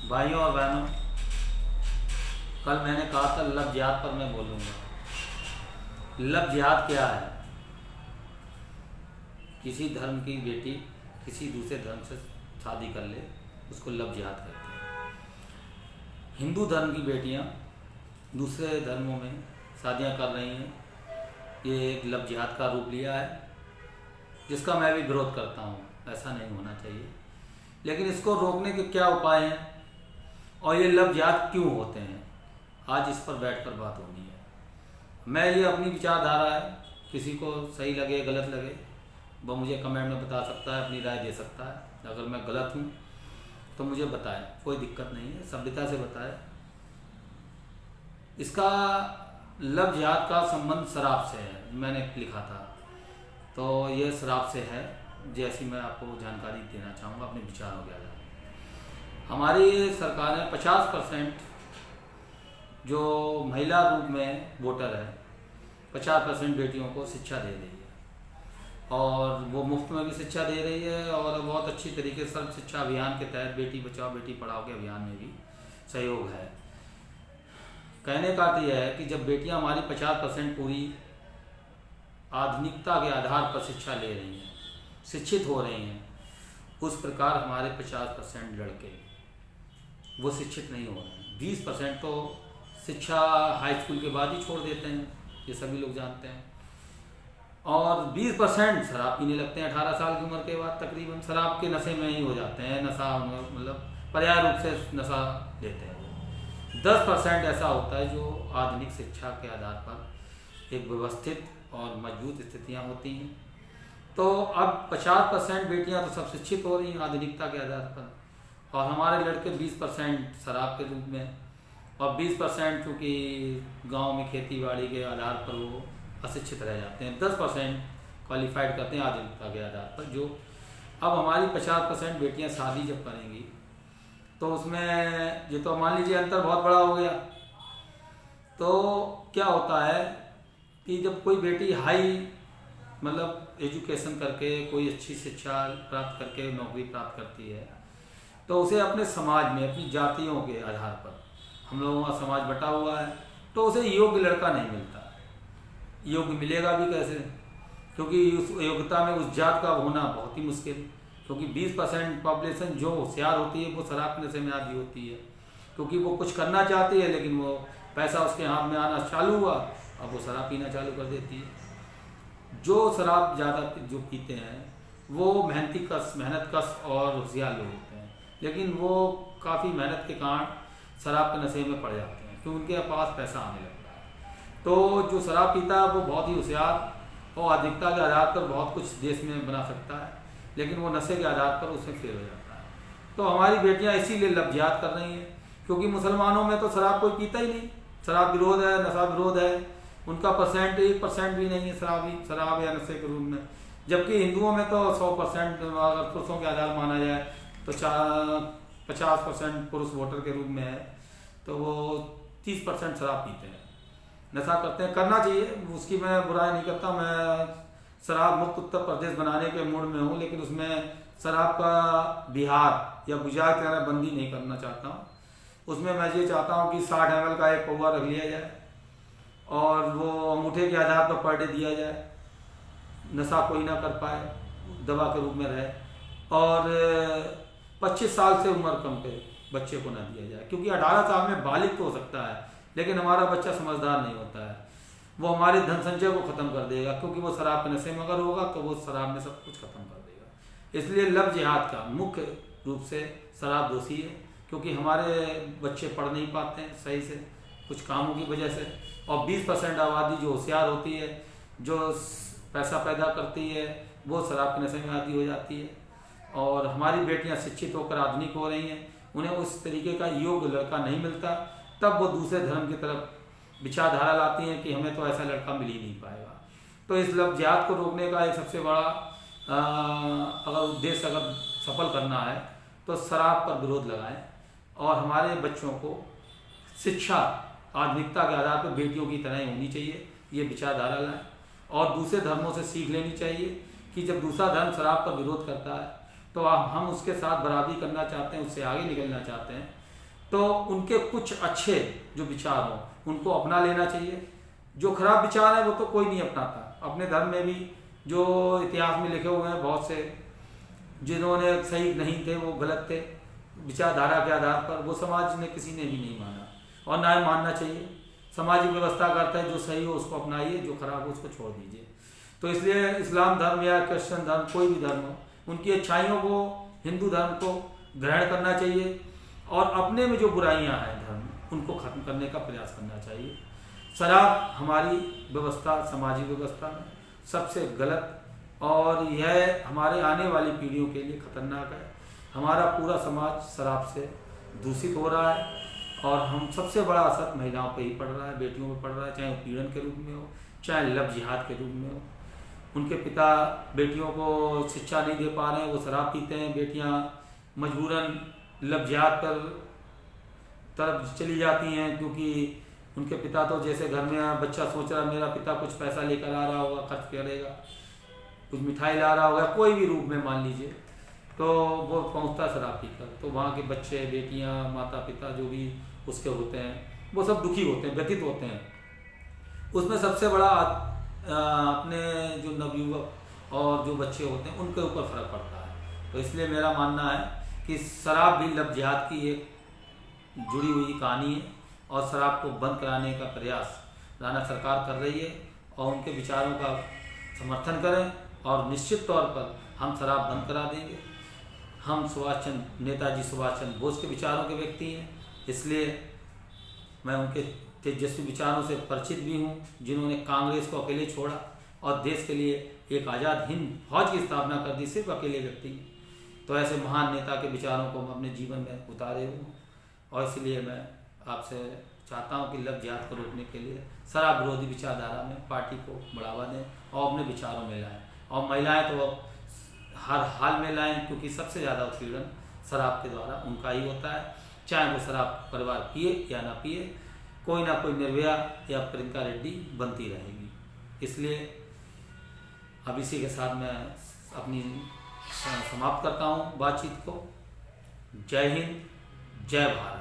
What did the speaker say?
भाइयों और बहनों, कल मैंने कहा था लव जिहाद पर मैं बोलूँगा। लव जिहाद क्या है? किसी धर्म की बेटी किसी दूसरे धर्म से शादी कर ले, उसको लव जिहाद कहते हैं। हिंदू धर्म की बेटियां दूसरे धर्मों में शादियां कर रही हैं, ये एक लव जिहाद का रूप लिया है, जिसका मैं भी विरोध करता हूँ। ऐसा नहीं होना चाहिए, लेकिन इसको रोकने के क्या उपाय हैं और ये लव जिहाद क्यों होते हैं, आज इस पर बैठकर बात होनी है। मैं ये अपनी विचारधारा है, किसी को सही लगे गलत लगे वो मुझे कमेंट में बता सकता है, अपनी राय दे सकता है। अगर मैं गलत हूँ तो मुझे बताए, कोई दिक्कत नहीं है, सभ्यता से बताए। इसका लव जिहाद का संबंध शराब से है, मैंने लिखा था, तो ये शराब से है, जैसी मैं आपको जानकारी देना चाहूँगा अपने विचारों के आधार पर। हमारी सरकार ने 50% जो महिला रूप में वोटर है, 50% बेटियों को शिक्षा दे रही है, और वो मुफ्त में भी शिक्षा दे रही है, और बहुत अच्छी तरीके से सर्व शिक्षा अभियान के तहत बेटी बचाओ बेटी पढ़ाओ के अभियान में भी सहयोग है। कहने का अर्थ यह है कि जब बेटियां हमारी 50% पूरी आधुनिकता के आधार पर शिक्षा ले रही हैं, शिक्षित हो रही हैं, उस प्रकार हमारे 50% लड़के वो शिक्षित नहीं हो रहे हैं। 20% तो शिक्षा हाई स्कूल के बाद ही छोड़ देते हैं, ये सभी लोग जानते हैं, और 20% शराब पीने लगते हैं 18 साल की उम्र के बाद। तकरीबन शराब के नशे में ही हो जाते हैं, नशा मतलब पर्याय रूप से नशा लेते हैं। 10% ऐसा होता है जो आधुनिक शिक्षा के आधार पर एक व्यवस्थित और मजबूत स्थितियाँ होती हैं। तो अब 50% बेटियाँ तो सब शिक्षित हो रही हैं आधुनिकता के आधार पर, और हमारे लड़के 20% शराब के रूप में, और 20% चूँकि गांव में खेती बाड़ी के आधार पर वो अशिक्षित रह जाते हैं। 10% क्वालिफाइड करते हैं आधुनिकता के आधार पर। जो अब हमारी 50% बेटियां शादी जब करेंगी तो उसमें ये तो मान लीजिए अंतर बहुत बड़ा हो गया। तो क्या होता है कि जब कोई बेटी हाई मतलब एजुकेशन करके कोई अच्छी शिक्षा प्राप्त करके नौकरी प्राप्त करती है, तो उसे अपने समाज में अपनी जातियों के आधार पर, हम लोगों का समाज बटा हुआ है, तो उसे योग्य लड़का नहीं मिलता। योग्य मिलेगा भी कैसे, क्योंकि उस योग्यता में उस जात का होना बहुत ही मुश्किल, क्योंकि 20% पॉपुलेशन जो होशियार होती है वो शराब के नशे में आदी होती है, क्योंकि वो कुछ करना चाहती है लेकिन वो पैसा उसके हाथ में आना चालू हुआ, अब वो शराब पीना चालू कर देती है। जो शराब ज़्यादा जो पीते हैं वो मेहनत कश और होशियार लोग होते हैं, लेकिन वो काफ़ी मेहनत के कारण शराब के नशे में पड़ जाते हैं, क्योंकि उनके पास पैसा आने लगता है। तो जो शराब पीता है वो बहुत ही होशियार और आधुनिकता के आधार पर बहुत कुछ देश में बना सकता है, लेकिन वो नशे के आधार पर उसमें फेल हो जाता है। तो हमारी बेटियां इसीलिए लव जिहाद कर रही हैं, क्योंकि मुसलमानों में तो शराब कोई पीता ही नहीं, शराब विरोध है, नशा विरोध है, उनका 1% भी नहीं है शराब या नशे के रूप में। जबकि हिंदुओं में तो 100%, अगर पुरुषों के आधार माना जाए तो 50% पुरुष वोटर के रूप में है, तो वो 30% शराब पीते हैं, नशा करते हैं। करना चाहिए, उसकी मैं बुराई नहीं करता, मैं शराब मुक्त उत्तर प्रदेश बनाने के मूड में हूँ, लेकिन उसमें शराब का बिहार या गुजरात की तरह बंदी नहीं करना चाहता हूँ। उसमें मैं ये चाहता हूँ कि 60 ml का एक पौवा रख लिया जाए और वो अंगूठे के आधार पर पर डे दिया जाए, नशा कोई ना कर पाए, दवा के रूप में रहे, और 25 साल से उम्र कम पे बच्चे को ना दिया जाए, क्योंकि 18 साल में बालिग तो हो सकता है, लेकिन हमारा बच्चा समझदार नहीं होता है, वो हमारे धन संचय को ख़त्म कर देगा, क्योंकि वो शराब के नशे में अगर होगा तो वो शराब में सब कुछ ख़त्म कर देगा। इसलिए लव जिहाद का मुख्य रूप से शराब दोषी है, क्योंकि हमारे बच्चे पढ़ नहीं पाते हैं सही से कुछ कामों की वजह से, और 20% आबादी जो होशियार होती है, जो पैसा पैदा करती है, वो शराब के नशे में आदी हो जाती है। और हमारी बेटियाँ शिक्षित होकर आधुनिक हो रही हैं, उन्हें उस तरीके का योग्य लड़का नहीं मिलता, तब वो दूसरे धर्म की तरफ विचारधारा लाती हैं कि हमें तो ऐसा लड़का मिल ही नहीं पाएगा। तो इस लव जिहाद को रोकने का एक सबसे बड़ा अगर उद्देश्य अगर सफल करना है तो शराब पर विरोध लगाएं, और हमारे बच्चों को शिक्षा आधुनिकता के आधार पर बेटियों की तरह ही होनी चाहिए, ये विचारधारा लाएं, और दूसरे धर्मों से सीख लेनी चाहिए कि जब दूसरा धर्म शराब पर विरोध करता है तो हम उसके साथ बराबरी करना चाहते हैं, उससे आगे निकलना चाहते हैं, तो उनके कुछ अच्छे जो विचार हों उनको अपना लेना चाहिए। जो खराब विचार है वो तो कोई नहीं अपनाता। अपने धर्म में भी जो इतिहास में लिखे हुए हैं बहुत से, जिन्होंने सही नहीं थे, वो गलत थे विचारधारा के आधार पर, वो समाज ने किसी ने भी नहीं माना और ना ही मानना चाहिए। सामाजिक व्यवस्था करता है, जो सही हो उसको अपनाइए, जो खराब हो उसको छोड़ दीजिए। तो इसलिए इस्लाम धर्म या क्रिश्चियन धर्म, कोई भी धर्म हो, उनकी अच्छाइयों को, हिंदू धर्म को ग्रहण करना चाहिए और अपने में जो बुराइयां हैं धर्म, उनको खत्म करने का प्रयास करना चाहिए। शराब हमारी व्यवस्था, सामाजिक व्यवस्था में सबसे गलत, और यह हमारे आने वाली पीढ़ियों के लिए खतरनाक है। हमारा पूरा समाज शराब से दूषित हो रहा है और हम सबसे बड़ा असर महिलाओं पर ही पड़ रहा है, बेटियों पर पड़ रहा है, चाहे उत्पीड़न के रूप में हो, चाहे लव जिहाद के रूप में हो। उनके पिता बेटियों को शिक्षा नहीं दे पा रहे हैं, वो शराब पीते हैं, बेटियां मजबूरन लव जिहाद पर तरफ चली जाती हैं, क्योंकि उनके पिता तो जैसे घर में बच्चा सोच रहा है मेरा पिता कुछ पैसा लेकर आ रहा होगा, खर्च करेगा, कुछ मिठाई ला रहा होगा, कोई भी रूप में मान लीजिए, तो वो पहुंचता शराब पीकर, तो वहाँ के बच्चे, बेटियां, माता पिता जो भी उसके होते हैं, वो सब दुखी होते हैं, व्यथित होते हैं। उसमें सबसे बड़ा अपने जो नवयुवक और जो बच्चे होते हैं उनके ऊपर फर्क पड़ता है। तो इसलिए मेरा मानना है कि शराब भी लव जिहाद की एक जुड़ी हुई कहानी है और शराब को बंद कराने का प्रयास राणा सरकार कर रही है और उनके विचारों का समर्थन करें और निश्चित तौर पर हम शराब बंद करा देंगे। हम नेताजी सुभाष चंद्र बोस के विचारों के व्यक्ति हैं, इसलिए मैं उनके तेजस्वी विचारों से परिचित भी हूँ, जिन्होंने कांग्रेस को अकेले छोड़ा और देश के लिए एक आज़ाद हिंद फौज की स्थापना कर दी, सिर्फ अकेले व्यक्ति। तो ऐसे महान नेता के विचारों को मैं अपने जीवन में उतारे हूँ और इसलिए मैं आपसे चाहता हूँ कि लव जिहाद को रोकने के लिए शराब विरोधी विचारधारा में पार्टी को बढ़ावा दें और अपने विचारों में लाएं। और महिलाएं तो हर हाल में लाएं, क्योंकि सबसे ज़्यादा उत्पीड़न शराब के द्वारा उनका ही होता है, चाहे वो शराब परिवार पिए या ना पिए, कोई ना कोई निर्भया या प्रियंका रेड्डी बनती रहेगी। इसलिए अब इसी के साथ मैं अपनी समाप्त करता हूँ बातचीत को। जय हिंद, जय भारत।